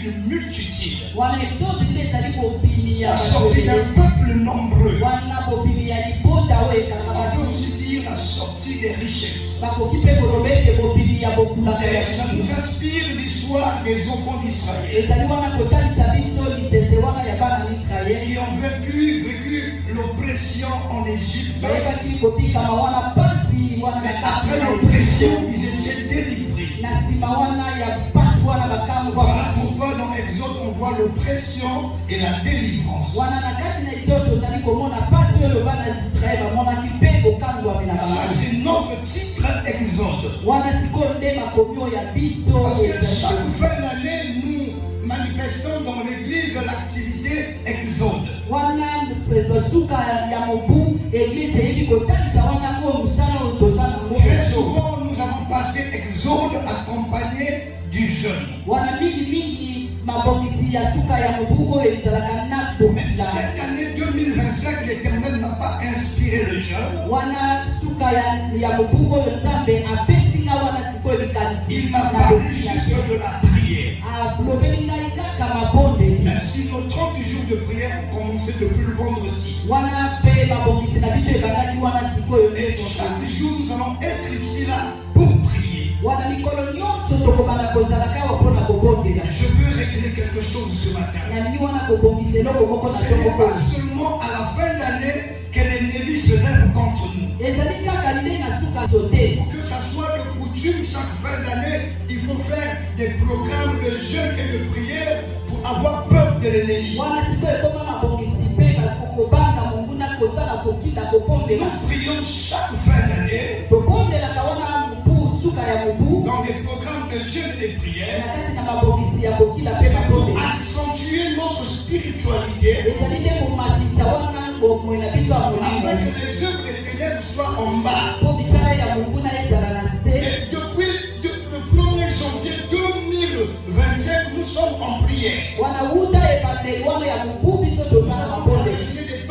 une multitude. Wana exode ile sali bopimi ya La sortie d'un peuple nombreux. wana bopimi ya libota we On kaka peut aussi dire la sortie des richesses. bakoki pe kolobete bopimi ya bokula Et ça nous inspire l'histoire des enfants d'Israël ezali wana kotalisa biso lisese wana ya bana Israël qui ont vécu l'oppression en Égypte. bayebaki kobikama wana pasi wana Mais na après kati l'oppression, ils étaient délivrés. na nsima wana ya pasi wana bakamwa Voilà pourquoi dans Exode on voit l'oppression et la délivrance. wana na kati na Exode tozali komona pasi oyo bana Israël bamonaki mpe bokangwami na Ça bango c'est notre titre Exode. wana sikoyo nde makomi oyo ya biso Parce que chaque fin d'année, nous manifestons dans l'église l'activité Exode. wana basuka ya mobu eglise eyebi kotalisa wana oyo mosala oyo toza nango Très souvent, nous avons passé Exode accompagné du jeûne. wana mingi mabongisi ya suka ya mobu oyo ezalaka na Mais bokila cette année 2025, l'Éternel n'a pas inspiré le jeûne. wana suka ya mobu oyo nzambe apesinga wana sikoyo likanisi Il m'a na parlé bokila juste de la prière. alobeli ngai kaka mabondeli Ainsi, nos 30 jours de prière ont commencé depuis le vendredi. wana mpe mabongisi na biso ebandaki wana sikoyo Et chaque jour, nous allons être ici là pour prier. wana mikolo nyonso tokobanda kozalaka awa mpona kobondela Je veux régler quelque chose ce matin. nalingi wana kobongisa eloko moko na Ce n'est toko pas seulement à la fin d'année que l'ennemi se lève contre nous. ezali kaka nde na suka sote Pour que ça soit de coutume, chaque fin d'année, il faut faire des programmes de jeûne et de prière pour avoir peur de l'ennemi. wana sikoyo ekoma mabongisi mpe kobanga monguna kosala kokila kobondela Nous prions chaque fin d'année tobondelaka wana mobu suka ya mobu dans des programmes de jeûne et de na prière kati na mabongisi ya kokila mpe c'est pour mabondela accentuer notre spiritualité ezali nde komatisa wana bomoi na biso ya afin molimo que les œuvres des ténèbres soient en bas. mpo misala ya monguna ezala na se Et depuis le 1er janvier 2025, nous sommes en prière. wana wuta ebandeli wana ya mobu biso Nous tozala avons mabondeli réalisé des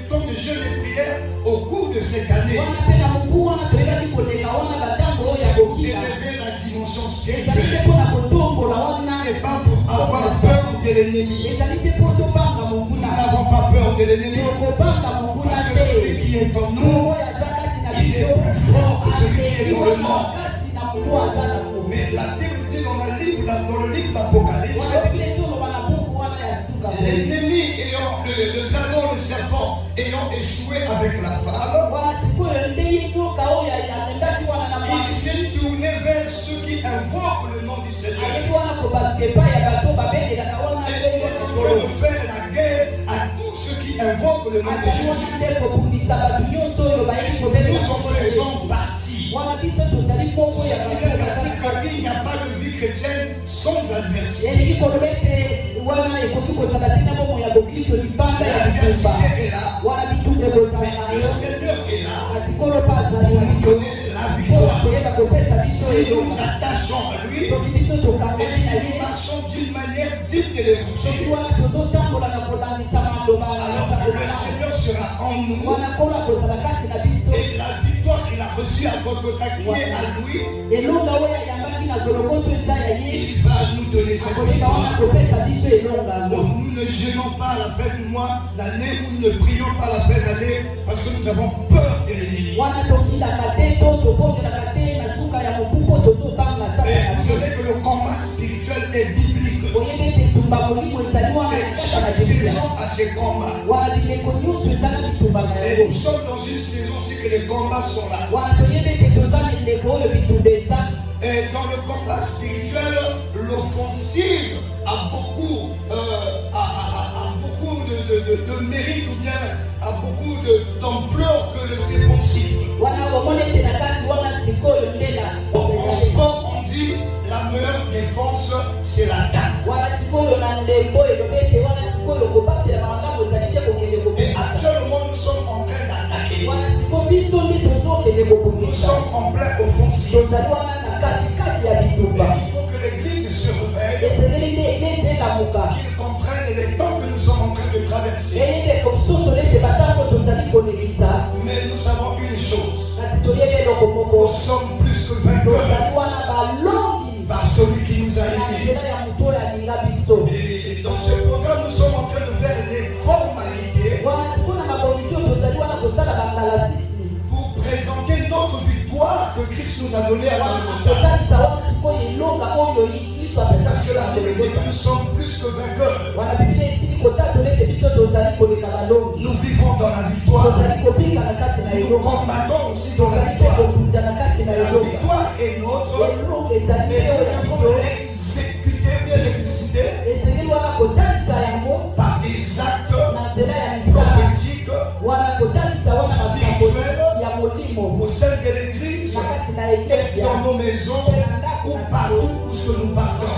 temps de jeûne et prière au cours de cette année wana mpe na mobu wana toyebaki koleka wana batango oyo ya pour kokila élever la dimension ezali nde spirituelle. mpona kotombola wana C'est pas pour avoir peur de l'ennemi. ezali nde mpo tobanga Nous monguna n'avons pas peur de l'ennemi tokobanga monguna parce que celui te qui est en nous, oyo aza kati na il est biso plus fort que celui qui est dans le wana monde. makasi na moto aza na mo Mais la Bible dit dans le livre d'Apocalypse, wana biblia ezoloba na buku wana ya suka l'ennemi ayant le dragon, le serpent ayant échoué avec la femme, wana sikoyo nde ye nyoka oyo alembaki wana na il mwasi s'est tourné vers ceux qui invoquent le nom du Seigneur. ayebi wana kobaluka epai ya bato babelelaka wana Et il est en train de faire la guerre à tous ceux qui invoquent le nom de azali Jésus. wana nde kobundisa bato nyonso oyo bayebi kobelela Nous en faisons partie. wana biso tozali mbongo ya Il bato a dit qu'il n'y a pas de vie chrétienne sans adversité. elingi koloba ete wana ekoki kozala te na bomoi ya bokristo libanda ya bitumba L'adversité est là. wana bitumba ekozala na Le yo Seigneur est là kasi kolo mpe azali pour na nous biso donner la mpo victoire. koyeba kopesa biso Si nous elonga nous attachons à lui soki biso et tokangani si na nous ye marchons d'une manière digne de soki l'évangile, wana tozotambola na kolandisa maloba na alors masango le malamu Seigneur sera en nous wana kolo akozala kati na biso et la victoire qu'il a reçue à Golgotha qui est à lui, elonga oyo ayambaki na gologoto eza ya ye il va nous donner cette akoyeba wana victoire. kopesa biso elonga Donc nous ne gênons pas la fin du mois d'année, nous ne prions pas la fin d'année parce que nous avons peur de l'ennemi. wana tokilaka te to tobondelaka te na suka ya mobu mpo tozobanga saka Mais na vous biso savez que le combat spirituel est biblique. oyebi ete bitumba molimo ezali wana Et na kati chaque na biblia saison a ses combats. wana bileko nyonso eza na bitumba na Et yango nous sommes dans une saison aussi que les combats sont là. wana toyebi ete toza leleko oyo bitumba eza Et dans le combat spirituel, l'offensive a beaucoup, de mérite ou bien a beaucoup d'ampleur que le défensif. wana omona ete na kati wana sikoyo nde na En sport, on dit la meilleure défense, c'est l'attaque. wana sikoyo na ndembo elobi ete wana sikoyo kobatela makambo ezali te kokende Et kobundisa actuellement, nous sommes en train d'attaquer. wana siko biso nde tozokende Nous kobundisa sommes en plein offensive. tozali wana na katikati ya bitumba Mais il faut que l'Église se réveille, esengeli nde eglise elamuka qu'il comprenne les temps que nous sommes en train de traverser. eyebe kososo nete batango tozali kolekisa Mais nous savons une chose, kasi toyebi eloko nous moko sommes plus que vainqueurs tozali wana balongi par celui qui nous a na aimés. nzela ya moto oyo a donné à Golgotha. parce Parce que la Bible dit que nous sommes plus que vainqueurs. Nous vivons dans la victoire. Nous combattons aussi dans la victoire. La victoire est nôtre. Et nous devons exécuter, bien exécuter par des actes prophétiques, spirituels, au sein de l'église, et dans nos maisons, ou partout où ce que nous partons.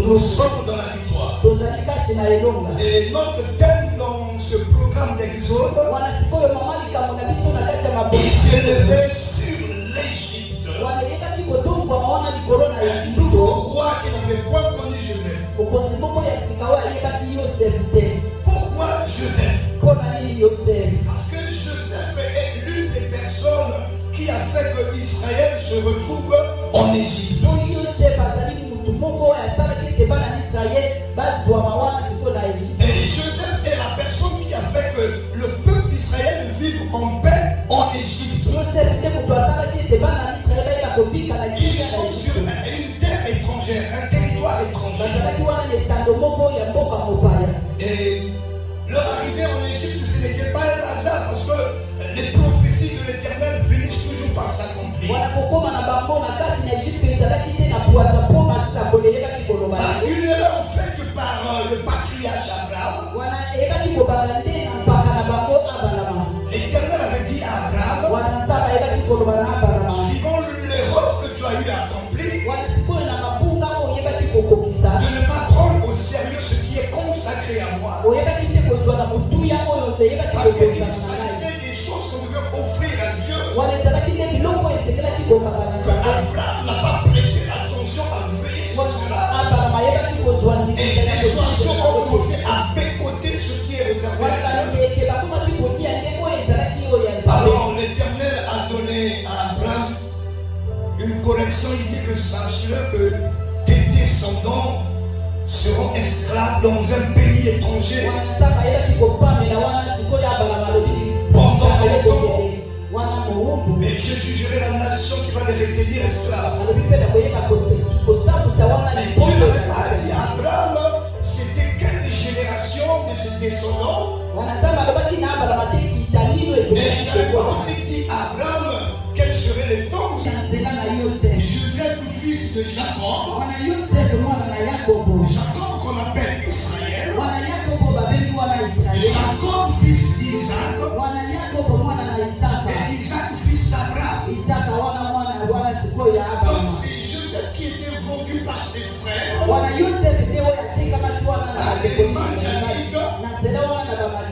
Nous sommes dans la victoire. Et notre thème dans ce programme d'Exode, il s'est levé sur l'Égypte. Un nouveau roi qui n'avait point connu Joseph. Pourquoi Joseph? Parce que Joseph est l'une des personnes qui a fait que Israël se retrouve en Égypte. Et Joseph est la personne qui a fait que le peuple d'Israël vive en paix en Égypte. Ils sont sur une terre étrangère, un territoire étranger. Et leur arrivée en Égypte, ce n'était pas un hasard parce que les prophéties de l'Éternel finissent toujours par s'accomplir. Une erreur faite par le patriarche Abraham. L'Éternel avait dit à Abraham, suivant l'erreur que tu as eu à accomplir, de ne pas prendre au sérieux ce qui est consacré à moi. Parce qu'il s'agissait des choses qu'on devait offrir à Dieu. Que Abraham n'a pas prêté attention à veiller sur cela. Et les oiseaux ont commencé à bécoter ce qui est réservé à Dieu. Alors l'Éternel a donné à Abraham une correction. Il dit que sache-le que tes descendants seront esclaves dans un pays étranger pendant longtemps. Mais je jugerai la nation qui va les retenir esclaves. Et Dieu n'avait pas dit à Abraham c'était quelle génération de ses descendants. Mais il n'avait pas aussi dit à Abraham quel serait le temps. Joseph, fils de Jacob, Jacob qu'on appelle Israël, Jacob, fils d'Isaac, et Isaac, fils d'Abraham. Donc c'est Joseph qui était vendu par ses frères à les Madianites.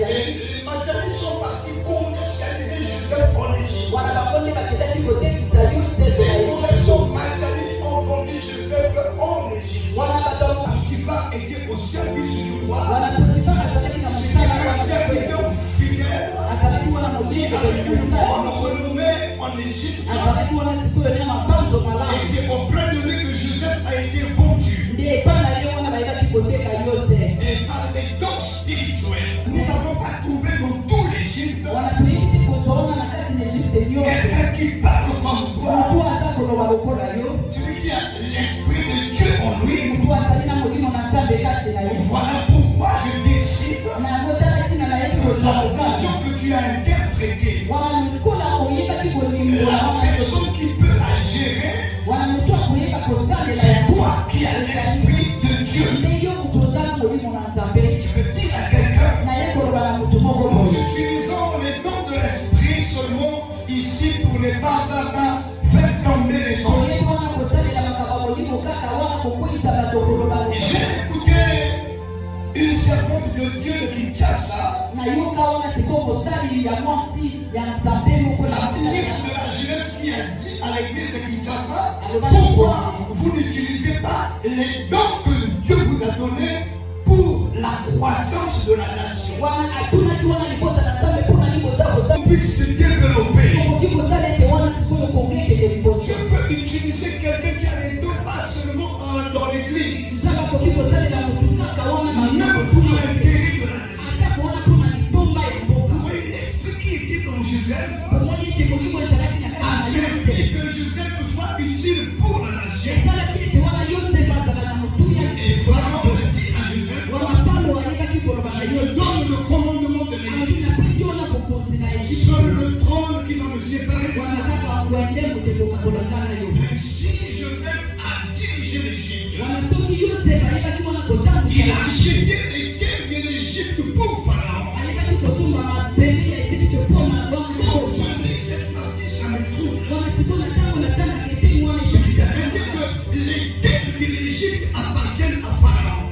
Et les Madianites sont partis commercialiser Joseph en Égypte. Les commerçants Madianites ont vendu Joseph en Égypte. Potiphar était au service du roi. C'était un serviteur fidèle qui avait une bonne renommée en Égypte. Et c'est auprès de lui que Joseph a été vendu. Et par des dons spirituels, nous n'avons pas trouvé dans tout l'Égypte quelqu'un qui parle comme toi, celui qui a l'Esprit de Dieu en lui. Voilà pourquoi je décide que la vision que tu as interprétée, la personne qui peut la gérer, c'est toi qui as l'Esprit de Dieu. Je veux dire à quelqu'un, nous utilisons les dons de l'Esprit seulement ici pour ne pas faire tomber les gens. J'ai écouté une servante de Dieu de Kinshasa, la ministre de la Jeunesse, qui a dit à l'église de Kinshasa, pourquoi vous n'utilisez pas les dons que Dieu vous a donnés pour la croissance de la nation, qu'on puisse se développer. Je peux utiliser quelqu'un qui a les dons pas seulement dans l'église, même pour l'intérêt de la nation. Pour l'esprit qui était dans Joseph, a permis que Joseph Il a acheté des terres de l'Égypte pour Pharaon. Quand je lis cette partie, ça me trouble. Ça veut dire que les terres de l'Égypte appartiennent à Pharaon.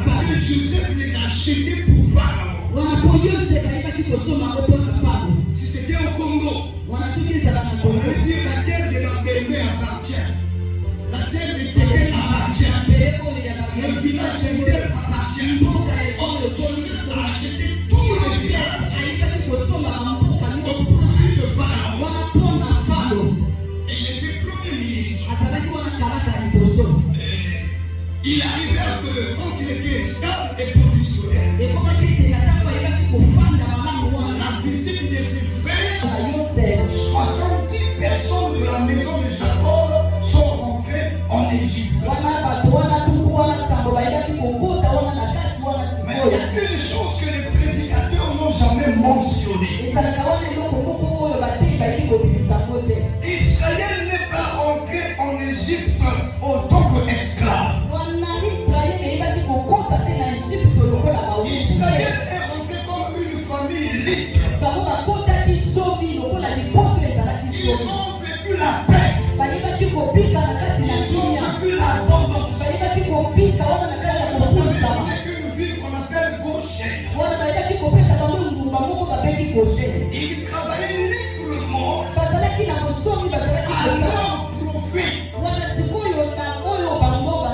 Parce que Joseph les a achetés pour Pharaon. Si c'était au Congo, on allait dire la terre de ma belle-mère appartient. La terre de Téké appartient. Le village de terre appartient. Joseph a acheté tous les villages au profit de Pharaon. Et il était premier ministre. Il arrivait que quand il était stable et professionnel, la visite de ses frères, 70 personnes de la maison de Jacob sont rentrées en Égypte. Mais il y a une chose que les prédicateurs n'ont jamais mentionnée. Israël n'est pas rentré en Égypte autant qu'esclave. Israël est rentré comme une famille libre. Ils ont vécu la paix. Ils ont vécu l'abondance. Vous savez qu'une ville qu'on appelle Goshen. Ils travaillaient librement à leur profit.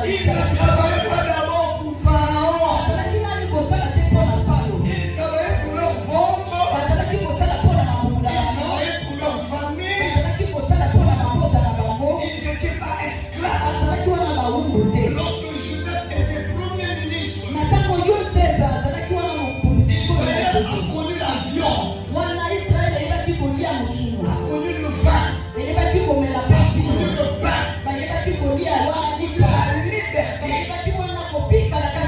Ils ne travaillaient pas d'abord pour Pharaon. Ils travaillaient pour leur ventre. Ils travaillaient pour leur famille. Ils n'étaient pas esclaves. Lorsque Joseph était premier ministre, Israël a connu la viande, a connu le vin, a connu le pain, a connu la liberté,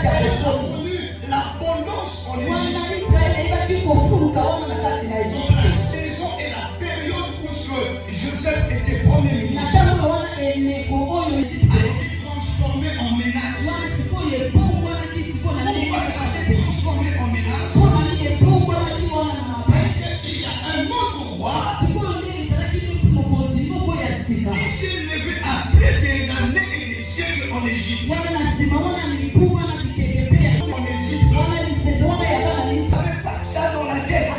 a connu l'abondance en Égypte. Dans la saison et la période où Joseph était premier ministre, a été transformé en menace. Pourquoi ça s'est transformé en menace? Parce qu'il y a un autre roi qui s'est levé après des années et des siècles en Égypte. Il n'avait pas que ça dans la tête.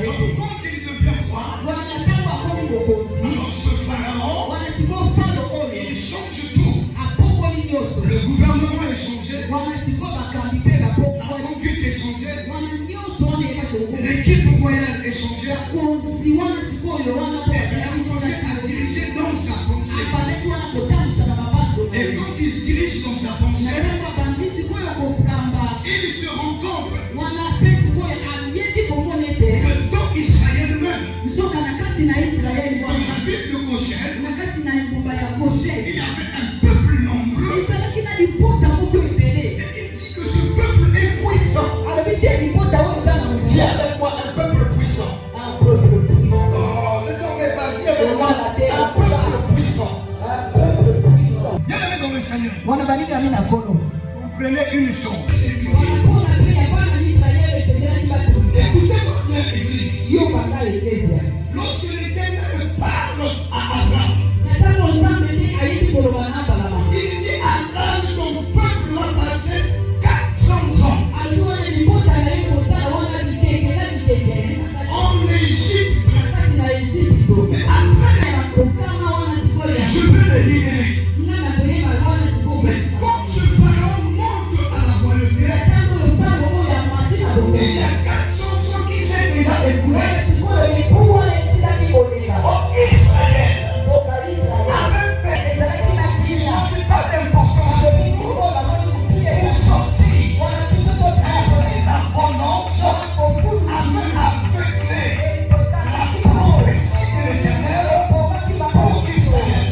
Donc quand il devient roi, alors ce pharaon, il change tout. Le gouvernement est changé, la conduite est changée, l'équipe royale est changée, et il a commencé à diriger dans sa pensée. Et quand il se dirige dans sa pensée, il se rend compte que dans Israël même, dans la ville de Goshen, il y avait un peuple nombreux. Et il dit que ce peuple est puissant. Dis avec moi, un peuple puissant. Oh, ne dormez pas, dis avec moi, un peuple puissant. Bien aimé dans le Seigneur, vous prenez une chose. Écoutez-moi bien, Église. Lorsque l'Éternel parle à Abraham, il dit à Abraham, ton peuple a passé 400 ans en Égypte. Mais après, je vais le libérer. Mais quand ce pharaon monte à la royauté, il y a 400 ans qui s'est déjà écoulé. Oh Israël, avec paix, ils n'ont pas d'importance pour sortir. Ainsi l'abondance avait aveuglé la prophétie de l'Éternel pour Israël.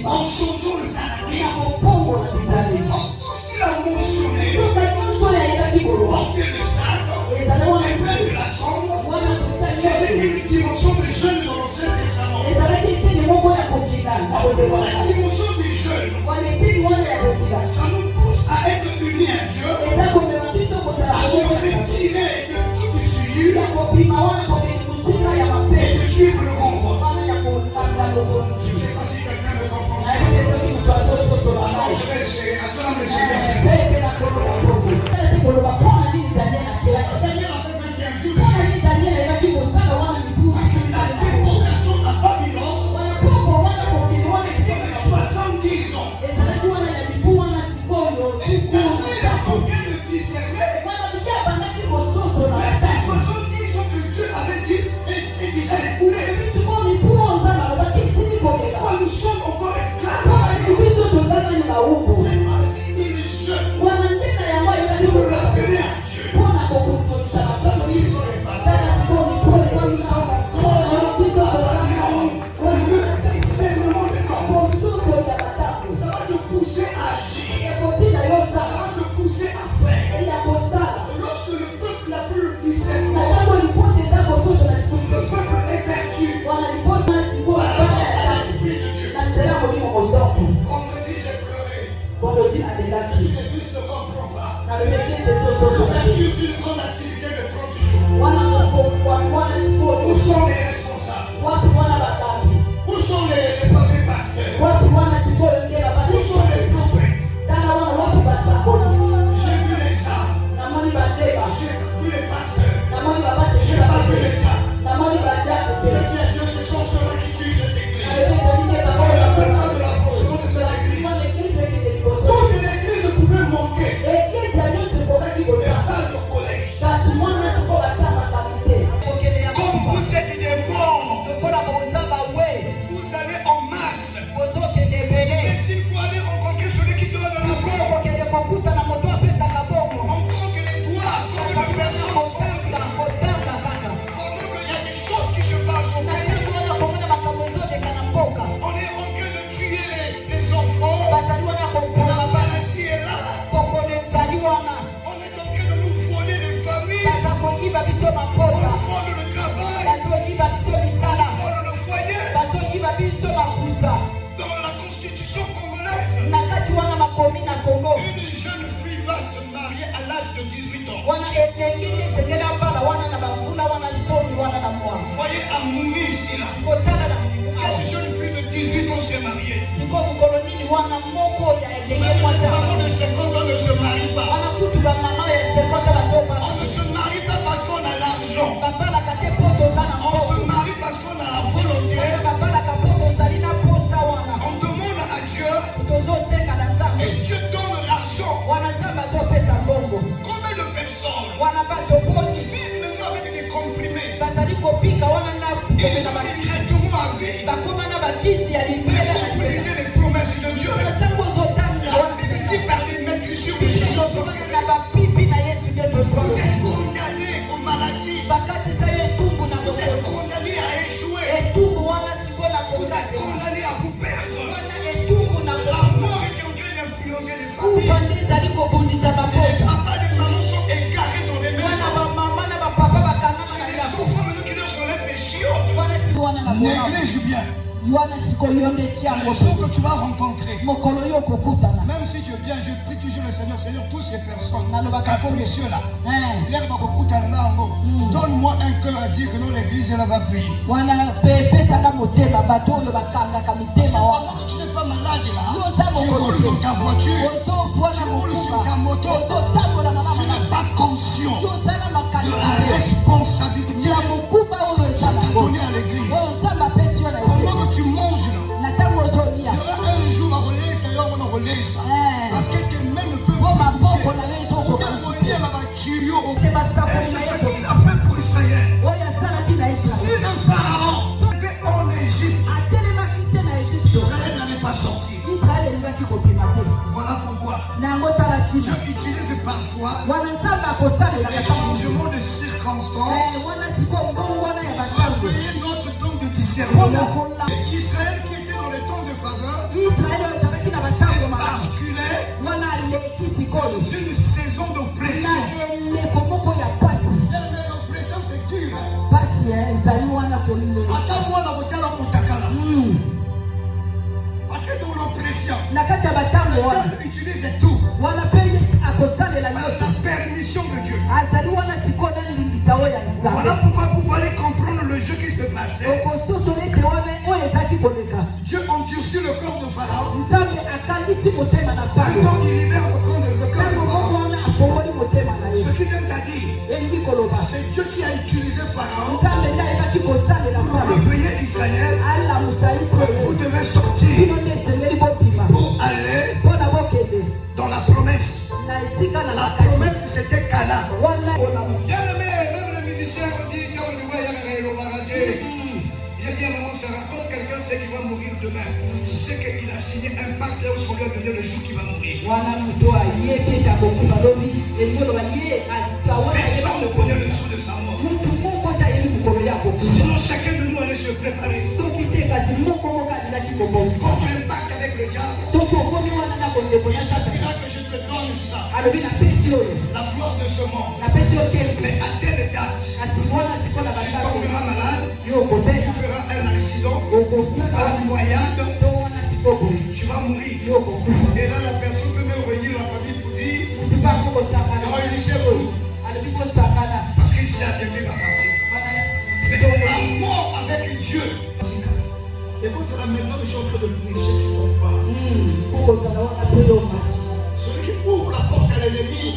en changeant le caractère, na kopongola bizaleli en tout ce qu'il a mentionné, soka nyonso oyo ayebaki koloba porter le sac, ezala wana faire de la sombre, wana kotia c'était nyonso une dimension de jeûne dans l'Ancien Testament. ezalaki eteni moko ya kokila na La kolebwana dimension du jeûne, wana eteni wana ya kokila ça nous pousse à être unis à Dieu, eza komema biso kozala à se retirer de toute souillure ya kopima wana kokende mosika ya et mabe de suivre le roi. wana ya kolanda Je lokonzi ne sais pas si quelqu'un me comprend. nayebi soki moto azososola Alors ngai je vais essayer, attends, mais c'est bien. peke na koloba poko tala te koloba mpona nini daniel akelaki Daniel a fait 21 jours de mpona jeûne. nini daniel ayebaki kosala wana mibu Parce que la déportation à Babylone, wana poko wana kokende wana c'était de 70 ans. ezalaki wana ya mibu wana sikoyo Et Daniel a tenté de discerner wana mike abandaki kososola les matasi 70 ans que Dieu avait dit et déjà écoulé. epi sikoyo mibu oyo nzambe alobaki esili kobela Pourquoi nous sommes encore esclaves à Babylone? biso toza nani bawumbu C'est parce qu'il est jeune wana nde na yango ayebaki pour kosala rappeler à Dieu. mpona kokokolisa masolo 70 ans est passé. tala sikoyo mibu Pourquoi nous sommes encore biso à toza nani Babylone? Le discernement des temps, mosusu ya batango ça va te pousser à agir. ekotina yo Ça sala va te pousser à faire. ya kosala Lorsque le peuple n'a plus le discernement, na ntango lipote eza kososo na lisusu le peuple est perdu wana lipote na sikoyo par bana rapport ya à kasi l'Esprit de Dieu. na nzela ya molimo mosantu Vendredi, j'ai pleuré. bondoti nalelaki L'église ne comprend pas. nalobi eglise ezososo La nature d'une grande activité de 30 jours. wana wana Où sikoyo sont les responsables? wapi wana bakambi Où sont les fameux pasteurs? wapi wana sikoyo nde Où sont les babaki prophètes? tala wana wapi basakoli J'ai vu les âmes. namoni bandeba J'ai vu les pasteurs. namoni J'ai babateshe pas vu babate les diables. namoni badiake Je te dis à Dieu, ce sont ceux-là qui tuent cette église. nalobi ezali nde On bango ne veut pas de la portion de cette église. wana eglise ekende liboso Donc l'église pouvait manquer. eglise ya nyonso ekokaki Mais kosala pas de collège. kasi mwana siko batangakami te kokende ya Comme vous êtes des morts, lokola bozaba we vous allez en masse. bozokende ebele Et s'il faut aller rencontrer celui qui donne la sikoyo paix, kokende kokuta na moto apesaka bongo encore que les doigts, encore que les personnes sont kotanga kotanga kaka pendant qu'il y a des choses qui se passent au na pays, ntango wana komona makambo ezoleka na mboka on est en train de tuer les enfants. bazali wana La kokola maladie est là. kokono ezali wana On est en train de nous voler les familles. baza koyiba biso On mapota vole le travail. bazoyiba biso misala On vole le foyer. bazoyiba biso makusa Dans la constitution congolaise, na kati wana makomi na kongo une jeune fille va se marier à l'âge de 18 ans. wana elengi nde esengeli abala wana na bavula wana zomi wana na mwa Voyez à Mouni ici là. kotala na molimu awa Une jeune fille de 18 ans s'est mariée. sikoyo mokolo nini wana moko ya elenge Mais mwasi les mamans de 50 ans ne se marient pas. wana kutu bamama ya sekota On bazobala ne se marie pas parce qu'on a l'argent. babalaka te po toza na On mboko se marie parce qu'on a la volonté. wana babalaka po tozali na posa wana On demande à Dieu tozosenga na nzambe et Dieu donne l'argent. wana nzambe azopesa mbongo Combien de personnes wana bato poni vivent maintenant avec des comprimés? bazali kopika wana na Ils kopesa ont des bakisi traitements à vie. bakoma na bakisi ya Mais libela quand vous lisez les promesses de Dieu, na ntango ozotanga la Bible dit par les maîtrisures de Jésus, ozokana na bapipi na yesu nde vous tozwa êtes condamnés aux maladies. bakatisa yo etumbu na Vous êtes bokoto condamnés à échouer. etumbu wana siko na Vous êtes kokate condamnés à vous perdre. wana etumbu na La mort est en train d'influencer les kufa familles. nde ezali kobundisa Les bapota papas et les mamans sont égarés dans les wana maisons. bamama na bapapa bakangama C'est na les ndako enfants maintenant qui leur enlèvent des chiottes. wana siko wana na bona Néglige bien. wana siko yo nde Les tiango gens que tu vas rencontrer. mokolo yo kokutana Même si Dieu vient, je prie toujours le Seigneur, Seigneur, toutes ces personnes Nalobaka capricieux là. Eh, Donne-moi un cœur à dire que non, l'église elle va prier. wana pepesaka motema bato oyo bakangaka mitema wana Pendant que tu n'es pas malade là, yoza tu roules dans ta voiture, ozobwana tu roules sur ta moto, ozotambola na tu n'es pas conscient yoza na de makanisi la responsabilité ya mokuba oyo eza que tu as nango donnée à l'église. oyo nzambe apesi yo na Pendant ye que tu manges là, na ntango ozolia il y aura un jour à relais, ça y est, on va relais ça. Eh. Parce que tes mains ne peuvent po maboko bouger. na yo On ezokoka peut voler à la tuyau. te basakoli na Et ye c'est ce qu'il a fait pour Israël. oyo asalaki na Si israel le pharaon était en Égypte, atelemaki te na egypte Israël n'allait pas sortir. israel elingaki kobima te Voilà pourquoi na yango tala je ntina utilise parfois wana nzambe akosalelaka les changements de circonstances wana sikoyo mbongo wana ya pour batango envoyer notre don de mpona discernement. kola Et Israël qui était dans le temps de faveur, israel sikoyo dans une saison d'oppression. na eleko moko ya pasi. L'oppression c'est dur. Pasi ezali wana kolile. Ata mwana kotala mutakala. Parce que dans l'oppression, na kati ya batango wana utilise tout. wana pe akosalela Par nyonso la permission de Dieu. azali wana sikoyo nalimbisa oyo ya Voilà nzambe. pourquoi vous allez comprendre le jeu qui se passait. okososola ete wana oyo ezalaki koleka. Dieu endurcit le corps de Pharaon. nzambe akangisi motema na Attends, pango. il libère le corps de ntango moko Pharaon. wana afongoli motema na ye. Ce qui vient à dire, elingi koloba c'est Dieu qui a utilisé Pharaon nzambe nde ayebaki kosalela pour pango réveiller Israël. alamusa Vous israele. devez sortir bino nde esengeli bobima pour aller mpo na bokende dans la promesse. na esika na La makati promesse, c'était Canaan. wana olamu. Bien aimé, même les musiciens ont dit, quand on voit, il y a le baradé. Il a dit à un moment, ça raconte quelqu'un sait qu'il va mourir demain. C'est qu'il a signé un pacte là où on lui a donné le jour qu'il va mourir. wana moto ayebi ete akokufa lobi engoloba ye Personne ne connaît le jour de sa mort. mutu moko te ayebi mokomeli akokufa. Sinon, chacun de nous allait se préparer. soki te kasi moko moko alingaki kobongisa. Quand tu as un pacte avec le diable, soki okomi wana na kondeko na il satana dira que je te donne ça, alobi napesi oyo la gloire de ce monde. napesi oyo kelke Mais à telle date, kasi wana sikoyo na tu batango tomberas malade, yo okobela tu feras un accident, okokaka un noyade, to wana sikoyo tu vas mourir. yo okokufa. Et là, la personne peut même réunir la famille pour dire, mutu mpango kosangana oh, il sait où. alobi kosangana Parce qu'il sait à bientôt il va partir. wana Mais la mort avec Dieu. Et quand c'est là maintenant que je suis en train de prêcher, tu tombes pas. kozala wana to yo mati. Celui qui ouvre la porte à l'ennemi,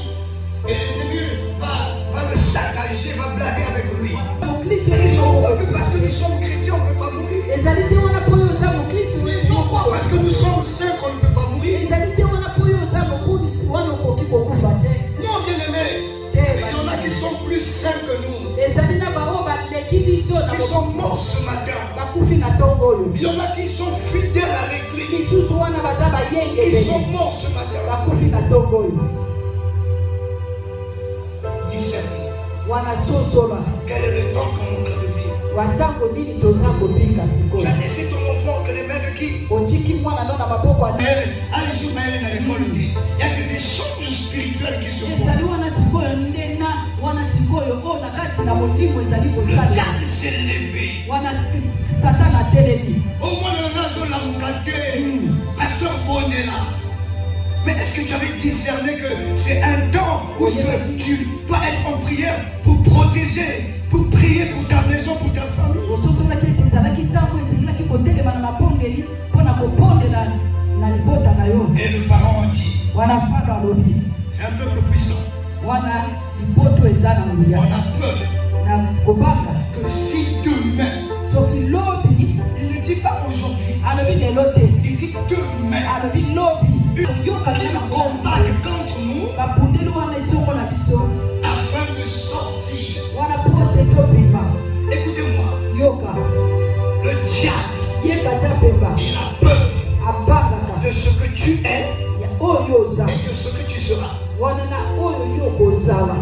et l'ennemi va le saccager, va blaguer avec lui. mokristo Mais ils ont cru que parce que nous sommes chrétiens, on ne peut pas mourir. ezali te wana mpo oyo oza mokristo Ils ont quoi parce que nous sommes saints qu'on ne peut pas mourir. ezali te wana mpo oyo oza mokundisi wana okoki kokufa te. Non, bien aimé. Il y en a qui sont plus saints que nous, ezali na bao baleki biso na qui sont morts ce matin. bakufi na ntongo oyo. Il y en a qui sont fidèles à l'église, misusu wana baza qui bayengeli sont morts ce matin. bakufi na ntongo oyo. Discerner. wana sosola Quel est le temps qu'on est en train de vivre? watango nini toza kobika Tu sikoyo. as laissé ton enfant entre les mains de qui? otiki mwana no na maboko ya Un jour, Maëlle à l'école dit, il y a des échanges spirituels qui se font. ezali wana sikoyo nde na wana sikoyo oyo na kati na molimo ezali Le kosala diable s'est levé. wana satana atelemi. Au moins, le nazo l'a moukaté. Pasteur Bonella. Mais est-ce que tu avais discerné que c'est un temps où tu dois être en prière pour protéger, pour prier pour ta maison, pour ta famille? ososolaki ete ezalaki ntango esengelaki kotelema na mapongeli mpo na kopondela na libota na yo. Et le pharaon dit, wana mpaka alobi c'est un peuple puissant. wana lipoto eza na On moya a peur na kobanga que si demain, soki lobi il ne dit pas aujourd'hui, alobi lelo te il dit demain, alobi lobi yoka qu'il na combat contre nous bapundeli wana esongo na biso afin de sortir. wana po te tobima. Écoutez-moi, yoka le diable, yeka tia pemba il a peur abangaka de ce que tu es ya oyo oza et de ce que tu seras. wana na oyo yo kozala.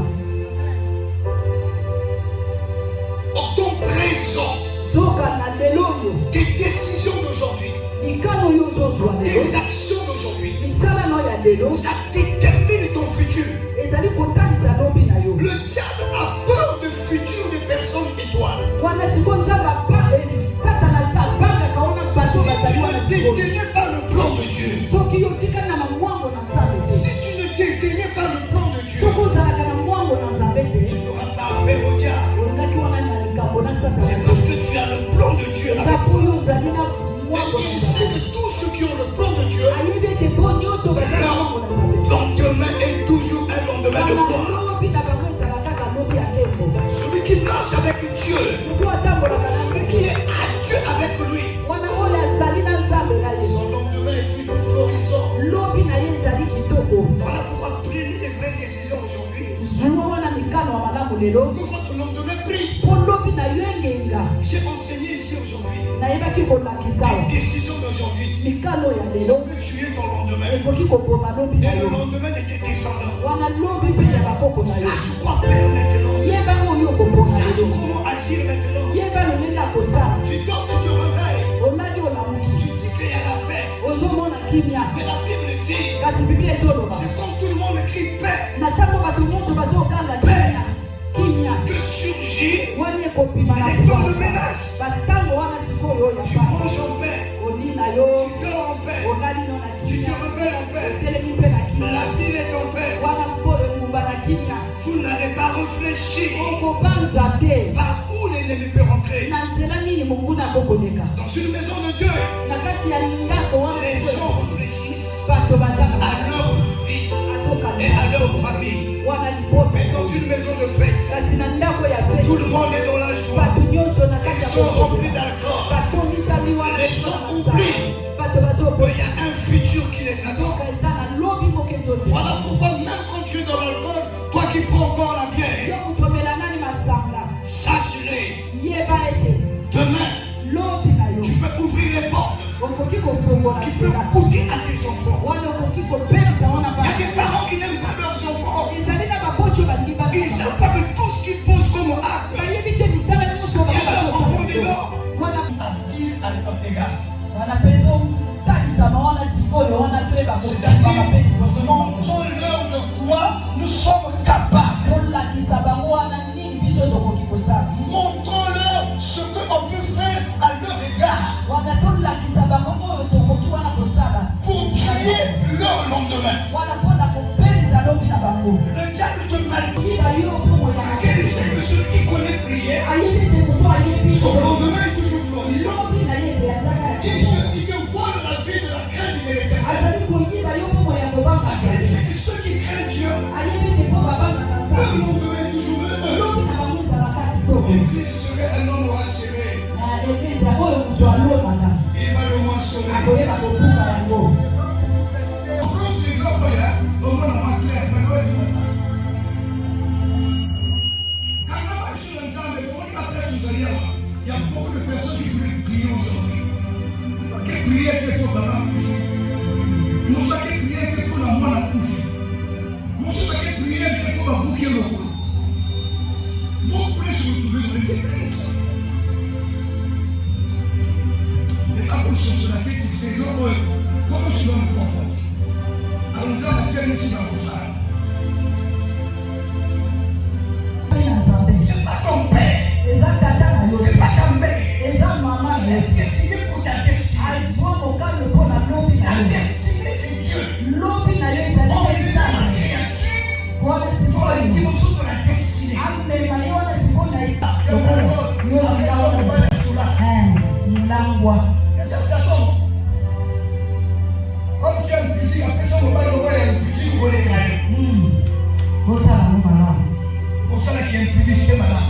Dans ton présent, zoka na lelo oyo tes décisions d'aujourd'hui, mikano oyo ozozwa lelo tes actions d'aujourd'hui, misala no ya lelo ça détermine ton futur. ezali kotalisa lobi na yo. Le diable a peur du futur des personnes étoiles. wana sikoyo nzambe satana abangaka wana bato Si bazali tu wana ne sikoyo détenais pas le plan de Dieu, soki yo tika na mamwango na nzambe te si tu ne détenais pas le plan de Dieu, soki ozalaka na mwango na nzambe tu te n'auras pas affaire au diable. olingaki wana na likambo na C'est satana parce que tu as le plan de Dieu. eza po oyo ozali na mwango na Et il sait nzambe que tous ceux qui ont le plan de Dieu, ayebi ete po nyonso baza na mwango na nzambe lendemain est toujours un lendemain de gloire. lobi na bango ezala kaka lobi ya tembo. Celui qui marche avec Dieu, moto atambolaka na celui qui est à Dieu avec lui, wana oyo azali na nzambe na ye son lendemain est toujours florissant. lobi na ye ezali kitoko. Voilà pourquoi prenez les vraies décisions aujourd'hui. zuwa wana mikano ya malamu lelo Que votre lendemain brille. mpo lobi na yo engenga. J'ai enseigné ici aujourd'hui. nayebaki kolakisa Les décisions d'aujourd'hui, mikano ya ça lelo peut tuer ton lendemain. ekoki koboma lobi na Et le yo lendemain de tes descendants. wana lobi mpe ya bakoko na yo. Sache quoi faire maintenant. yeba oyo okoboma Sache lelo comment agir maintenant. yeba loleli ya kosala Tu dors, tu te réveilles. olali olamuki Tu dis qu'il y a la paix. ozomona kimia Mais la Bible dit, kasi biblia ezoloba c'est comme tout le monde Les temps de menace. Tu manges en paix. Tu dors en paix. Tu te réveilles en paix. La ville est en paix. Vous n'allez pas réfléchir par où l'ennemi peut rentrer. Dans une maison de Dieu, les gens réfléchissent à leur vie et à leur famille. Mais dans une maison de fête, tout le monde est dans la joie. Ils sont remplis d'alcool. Les gens oublient qu'il y a un futur qui les attend. Voilà pourquoi même quand tu es dans l'alcool, toi qui prends encore la bière, sache-le, demain, tu peux ouvrir les portes qui peuvent coûter à tes enfants. Il y a des parents qui n'aiment pas leurs enfants. Ils ne savent pas que tout ce qu'ils posent comme acte, il y a leur enfant dedans. Habile à leur égard. C'est-à-dire, montrons-leur de quoi nous sommes capables. Montrons-leur ce qu'on peut faire à leur égard pour tuer leur lendemain. Le diable te manipule parce qu'il sait que celui qui connaît prier, son lendemain est toujours florissant. Il te voit la vie de la crainte de l'Éternel. Parce qu'il sait que ceux qui craignent Dieu, leur lendemain est toujours heureux. L'église serait un homme rassuré. Il va le moissonner. On prend ces exemples-là, au moins on va clair. Il y a beaucoup de personnes qui veulent prier aujourd'hui. Quelle prière que pour la couche? Mon sac est prière que pour la moelle à couche. Mon sac est prière que pour la bouquet le cou. Beaucoup de se retrouver dans les églises. Et quand on cherche la tête, c'est ces hommes, comment je dois me comporter? Alors nous avons quel ici dans vos frères? C'est pas ton père. C'est pas ta mère. Il est décidé pour ta destinée. La destinée, c'est Dieu. On est dans la créature. Dans la dimension de la destinée. C'est ça que ça tombe. Comme tu as un petit, la personne ne va pas y un petit pour les gagner. Pour ça, qui est un petit, c'est malade.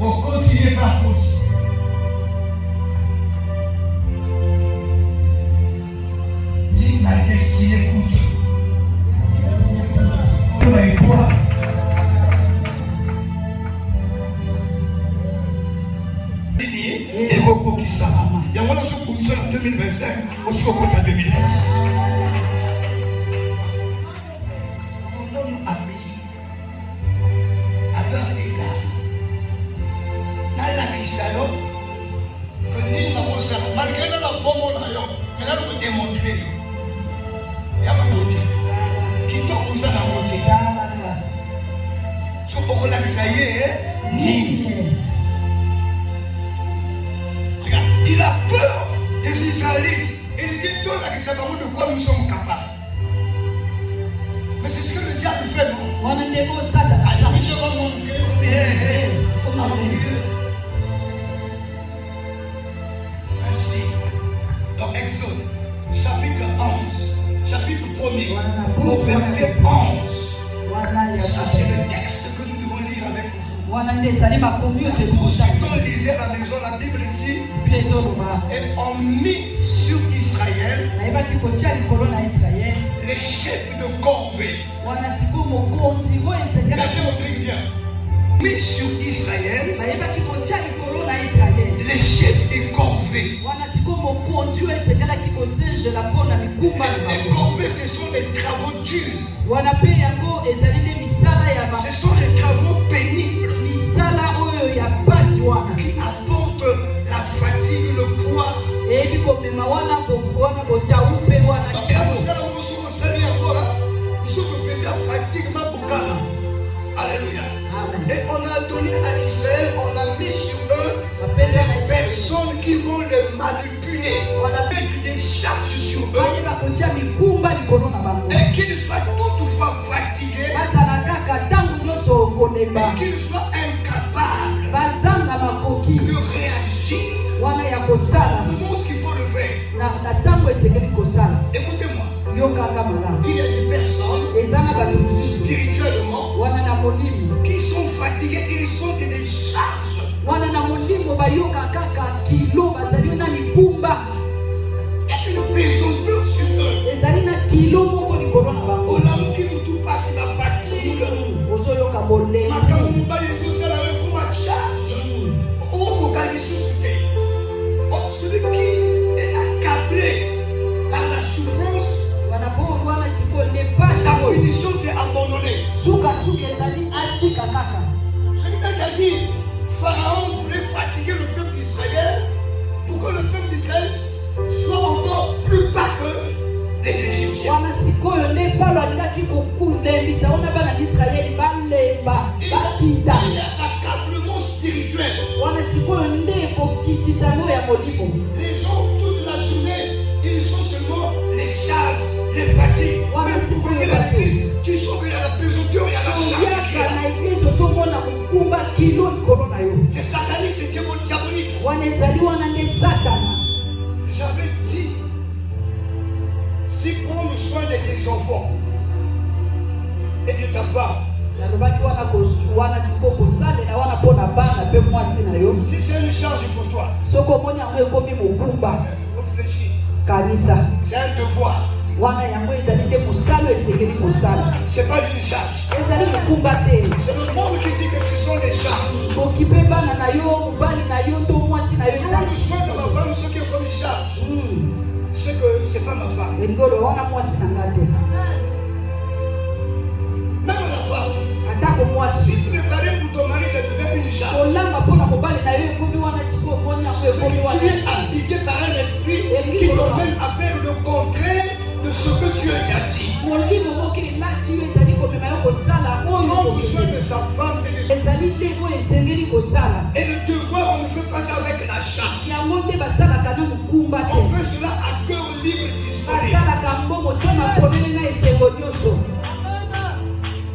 Au concilier par cause. Dis ma destinée coûte. Et toi? Et Roko qui ça. Il y a une chose pour en 2025, aussi au côté 2026. Mon homme habile à leur égard. Malgré la bombe, mais là, vous démontrez. Il y a un côté. Qui t'a posé la montée. Ce qu'on a dit, regarde, il a peur des Israélites. Et il dit, toi, là, ça va de quoi nous sommes capables. Mais c'est ce que le diable fait, non? Alors, je vais montrer. Ainsi, dans Exode, chapitre 11, chapitre 1er, au verset 11. Ça, c'est le texte que nous devons lire avec vous. Quand on lisait à la maison, la Bible dit, et on mit sur Israël les chefs de corvée. Regardez bien. Mis sur Israël les chefs des corvées. Les corvées, ce sont des travaux durs. Ce sont des travaux pénibles qui apportent la fatigue, le poids. Alléluia. Et on a donné à Israël, on a mis sur sur eux bale bakotia mikumba likolo na bango et qu'ils soient toutefois fatigués bazala kaka ntango nyonso okolemba et qu'ils soient incapables bazanga makoki de réagir wana ya kosala au moment où il faut le faire. na ntango esengeli kosala. Écoutez-moi, Yokaka malamu il y a des personnes ezana bato mosusu spirituellement wana na molimo qui sont fatigués, ils sont des charges. wana na molimo bayoka kaka kilo bazali na mikumba Il y a une pesanteur sur eux. ezali na kilo moko likolo na bango Au l'amour qui nous tout passe la fatigue. ozoyoka molemo Makambo mobali ezosala yo comme charge. Okoka lisusu te. Oh, celui qui est accablé par la souffrance, wana po wana siko nepa sa punition c'est abandonné. suka ezali atika kaka Celui qui a dit, Pharaon voulait fatiguer le peuple d'Israël pour que le peuple d'Israël soit encore plus bas que les Égyptiens. wana sikoyo nepalo alingaki kokundembisa wana bana baisraeli balemba Il y bakita a l'accablement spirituel. wana sikoyo nde kokitisano ya molimo Les gens, toute la journée, ils sont seulement les charges, les fatigues. Même pour venir à l'église, tu sens qu'il y a la pesanteur, il y a la charge qui est oyaka là. na eglise ozomona mokumba kilo likolo na yo C'est satanique, c'est diabolique. wana ezali wana nde satana. J'avais dit, si prendre soin de tes enfants et de ta femme, nalobaki wana siko kosalela wana mpo na bana mpe mwasi na yo si c'est une charge pour toi, soki omoni yango ekomi mokumba réfléchis. kanisa C'est un devoir. wana yango ezali nde mosala esengeli kosala C'est pas une charge. ezali mokumba te C'est le monde qui dit que ce sont des charges. okipe bana na yo mobali na yo to mwasi na yo Prendre ezali soin de ma femme, ce qui est comme une charge, c'est que c'est pas ma femme. engolo wana mwasi na nga te Même la femme. atako mwasi Si préparer pour ton mari, ça devient une charge. kolamba mpo na mobali na yo ekomi wana siko omoni yango C'est ekomi que tu wana es habité par un esprit qui t'emmène à faire le contraire de ce que Dieu t'a dit. molimo moko elati yo ezali komema yo kosala Prendre oyo soin de sa femme et de son... ezali nde oyo esengeli kosala Et le devoir, on ne fait pas ça avec la charge. yango nde basalaka na mokumba On te fait cela à cœur libre, disponible. basalaka mbongo to na polele na esengo nyonso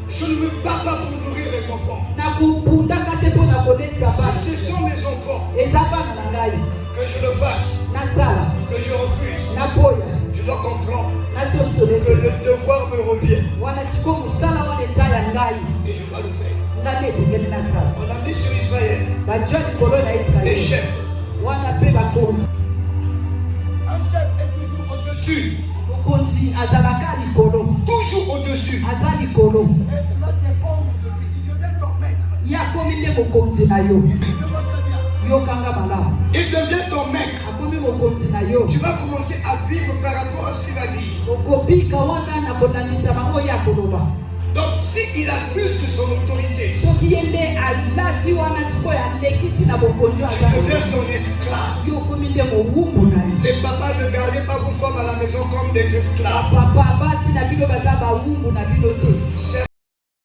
Je ne me bats pas pour nourrir les enfants. na kopundaka te mpo na kolesa Si bana ce sont mes enfants, eza bana na ngai que je le fasse, nasala que je refuse, naboya je dois comprendre nasosole que te le devoir me revient. wana siko mosala wana eza ya ngai Et je dois le faire. ngai nde esengeli nasala On a mis sur Israël bajwa likolo na des israeli chefs. wana mpe bakonzi Un chef est toujours au-dessus. mokonzi azalaka likolo Toujours au-dessus. aza likolo Et tu vas dépendre de lui. Il devient ton maître. ye akomi nde mokonzi na yo Écoute-moi très bien. yokanga malamu Il devient ton maître. akomi mokonzi na yo Tu vas commencer à vivre par rapport à ce qu'il a dit. okobika wana na kolandisama oyo akoloba Donc, s'il abuse de son autorité, soki ye nde alati wana sikoyo alekisi na bokonzi tu aza deviens son esclave. yo okomi nde mowumbu na ye Les papas, ne gardez pas vos femmes à la maison comme des esclaves. bapapa basi na bino baza bawumbu na bino te